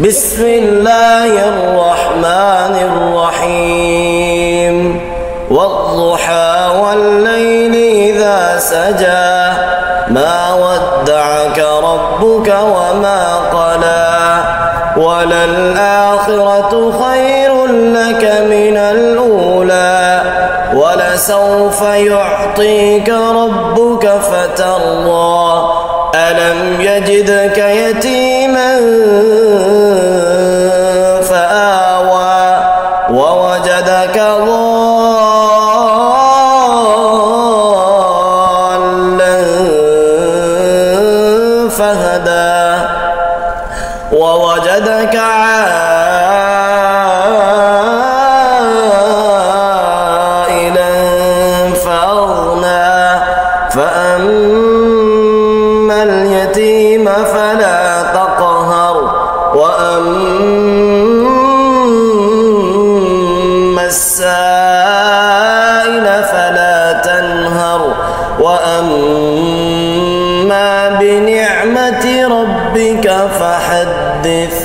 بسم الله الرحمن الرحيم والضحى والليل إذا سجى ما ودعك ربك وما قلى وللآخرة خير لك من الأولى ولسوف يعطيك ربك فترضى ألم يجدك يتيما فآوى ووجدك ضالا فهدى ووجدك عائلا فأغنى فأما اليتيم فلا تقهر وأما السائل فلا تنهر وأما بنعمة ربك فحدث.